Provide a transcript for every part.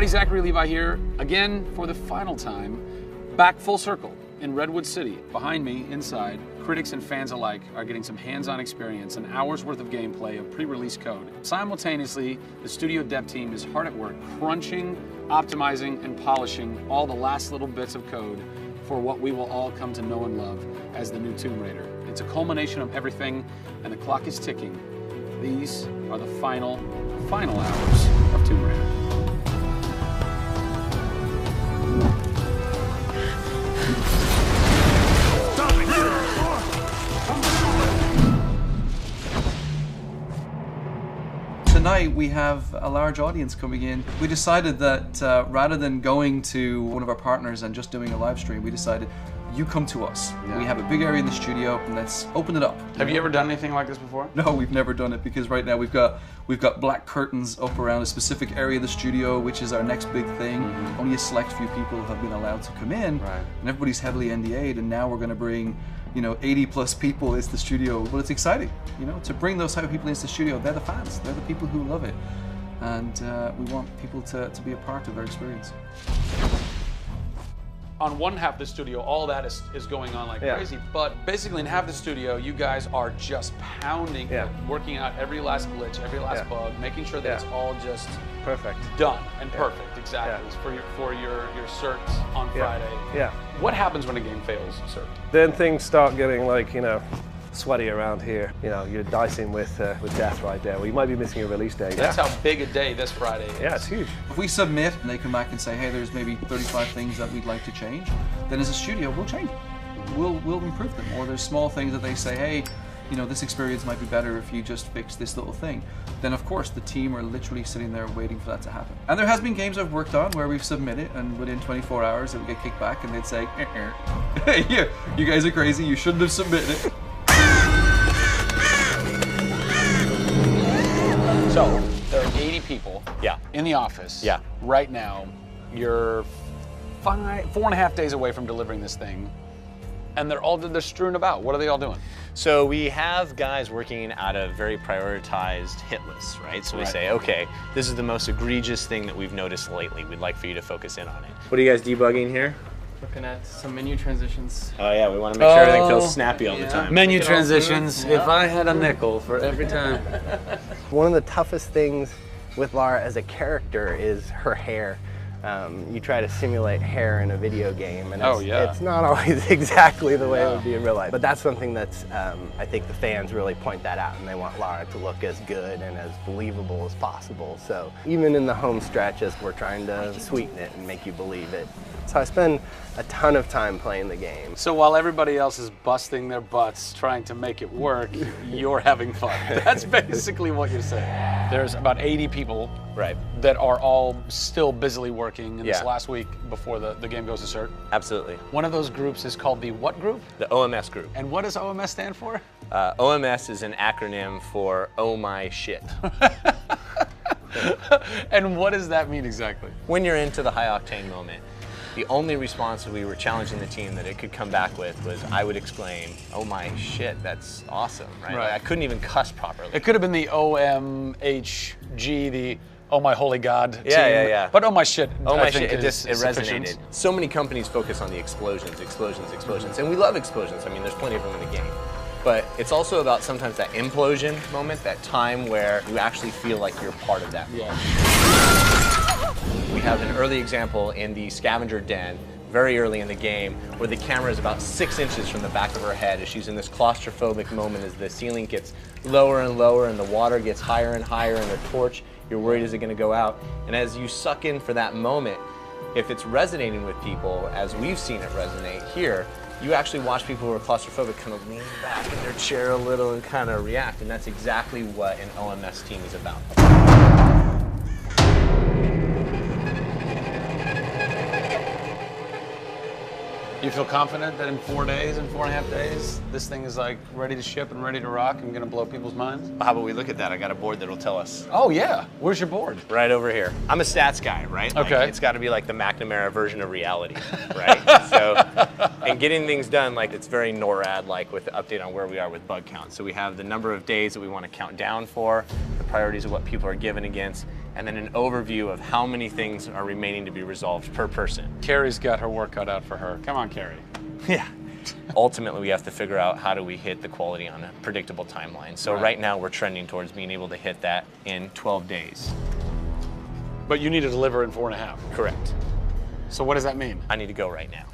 Zachary Levi here, again for the final time, back full circle in Redwood City. Behind me, inside, critics and fans alike are getting some hands-on experience, an hour's worth of gameplay of pre-release code. Simultaneously, the studio dev team is hard at work crunching, optimizing, and polishing all the last little bits of code for what we will all come to know and love as the new Tomb Raider. It's a culmination of everything, and the clock is ticking. These are the final hours of Tomb Raider. Tonight we have a large audience coming in. We decided that rather than going to one of our partners and just doing a live stream, we decided you come to us. Yeah. We have a big area in the studio and let's open it up. Have you ever done anything like this before? No, we've never done it because right now we've got black curtains up around a specific area of the studio, which is our next big thing. Mm-hmm. Only a select few people have been allowed to come in, right. And everybody's heavily NDA'd, and now we're going to bring 80 plus people into the studio. But it's exciting, to bring those type of people into the studio. They're the fans. They're the people who love it. And we want people to be a part of their experience. On one half of the studio, all that is going on like crazy. But basically in half the studio, you guys are just pounding, working out every last glitch, every last bug, making sure that it's all just perfect, done and perfect, exactly, for your certs on Friday. Yeah. What happens when a game fails, sir? Then things start getting like, sweaty around here. You're dicing with death right there. Well, you might be missing a release day. That's how big a day this Friday is. Yeah, it's huge. If we submit and they come back and say, hey, there's maybe 35 things that we'd like to change, then as a studio, we'll change them. We'll improve them. Or there's small things that they say, hey, this experience might be better if you just fix this little thing. Then of course the team are literally sitting there waiting for that to happen. And there has been games I've worked on where we've submitted and within 24 hours it would get kicked back and they'd say, hey, you guys are crazy, you shouldn't have submitted it. So, there are 80 people in the office right now. You're 4.5 days away from delivering this thing, and they're strewn about. What are they all doing? So we have guys working out of very prioritized hit lists, right? So we say, okay, this is the most egregious thing that we've noticed lately. We'd like for you to focus in on it. What are you guys debugging here? Looking at some menu transitions. Oh yeah, we want to make sure everything feels snappy all the time. Menu transitions, if I had a nickel for every time. One of the toughest things with Lara as a character is her hair. You try to simulate hair in a video game, and it's not always exactly the way it would be in real life. But that's something that's, I think the fans really point that out, and they want Lara to look as good and as believable as possible. So even in the home stretches, we're trying to sweeten it and make you believe it. So I spend a ton of time playing the game. So while everybody else is busting their butts trying to make it work, you're having fun. That's basically what you're saying. There's about 80 people that are all still busily working in this last week before the game goes to cert. Absolutely. One of those groups is called the what group? The OMS group. And what does OMS stand for? OMS is an acronym for Oh My Shit. And what does that mean exactly? When you're into the high octane moment, the only response that we were challenging the team that it could come back with was, I would exclaim, oh my shit, that's awesome, right? Like, I couldn't even cuss properly. It could have been the OMHG, the oh my holy god team. Yeah. But oh my shit, oh my shit, it resonated. So many companies focus on the explosions, and we love explosions. I mean, there's plenty of them in the game. But it's also about sometimes that implosion moment, that time where you actually feel like you're part of that. We have an early example in the scavenger den, very early in the game, where the camera is about 6 inches from the back of her head as she's in this claustrophobic moment as the ceiling gets lower and lower and the water gets higher and higher and the torch, you're worried, is it going to go out? And as you suck in for that moment, if it's resonating with people, as we've seen it resonate here, you actually watch people who are claustrophobic kind of lean back in their chair a little and kind of react, and that's exactly what an OMS team is about. You feel confident that in 4 days, in 4.5 days, this thing is like ready to ship and ready to rock and gonna blow people's minds? How about we look at that? I got a board that'll tell us. Oh yeah, where's your board? Right over here. I'm a stats guy, right? Okay. Like, it's gotta be like the McNamara version of reality, right? So, and getting things done, like it's very NORAD-like with the update on where we are with bug count. So we have the number of days that we wanna count down for, the priorities of what people are given against, and then an overview of how many things are remaining to be resolved per person. Carrie's got her work cut out for her. Come on, Carrie. Yeah. Ultimately, we have to figure out how do we hit the quality on a predictable timeline. So right now, we're trending towards being able to hit that in 12 days. But you need to deliver in 4.5. Correct. So what does that mean? I need to go right now.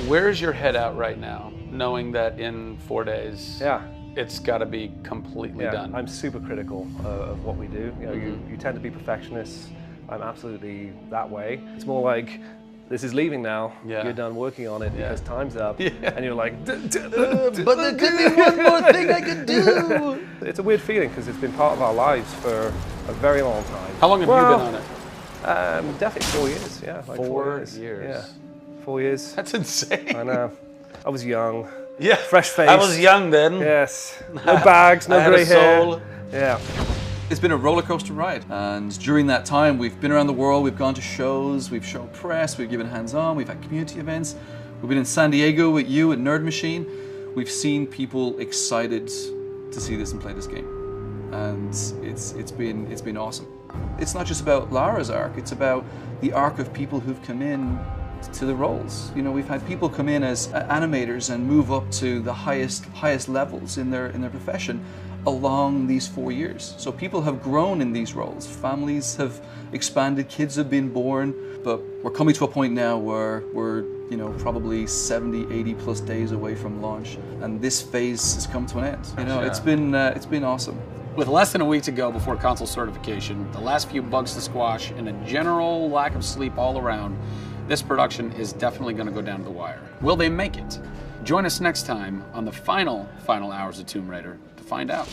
Where's your head at right now, knowing that in 4 days, Yeah. it's got to be completely done? I'm super critical of what we do. You know, you tend to be perfectionists. I'm absolutely that way. It's more like, this is leaving now. Yeah. You're done working on it because time's up. Yeah. And you're like, But there could be one more thing I could do. It's a weird feeling because it's been part of our lives for a very long time. How long have you been on it? Definitely 4 years, yeah. Like 4 years. Yeah, 4 years. That's insane. I know. I was young. Yeah. Fresh face. I was young then. Yes. No bags, no I had grey a hair. soul. Yeah. It's been a roller coaster ride, and during that time we've been around the world, we've gone to shows, we've shown press, we've given hands-on, we've had community events, we've been in San Diego with you at Nerd Machine. We've seen people excited to see this and play this game, and it's been awesome. It's not just about Lara's arc, it's about the arc of people who've come in to the roles. You know, we've had people come in as animators and move up to the highest levels in their profession along these 4 years. So people have grown in these roles, families have expanded, kids have been born, but we're coming to a point now where we're, you know, probably 70, 80 plus days away from launch, and this phase has come to an end. You know, it's been awesome. With less than a week to go before console certification, the last few bugs to squash, and a general lack of sleep all around, this production is definitely going to go down to the wire. Will they make it? Join us next time on the final hours of Tomb Raider to find out.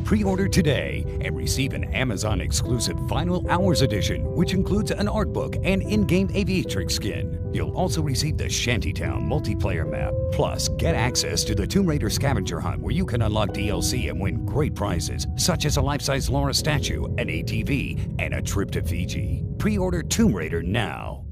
Pre-order today and receive an Amazon exclusive Final Hours edition, which includes an art book and in-game aviatrix skin. You'll also receive the Shantytown multiplayer map. Plus, get access to the Tomb Raider scavenger hunt, where you can unlock DLC and win great prizes, such as a life-size Lara statue, an ATV, and a trip to Fiji. Pre-order Tomb Raider now.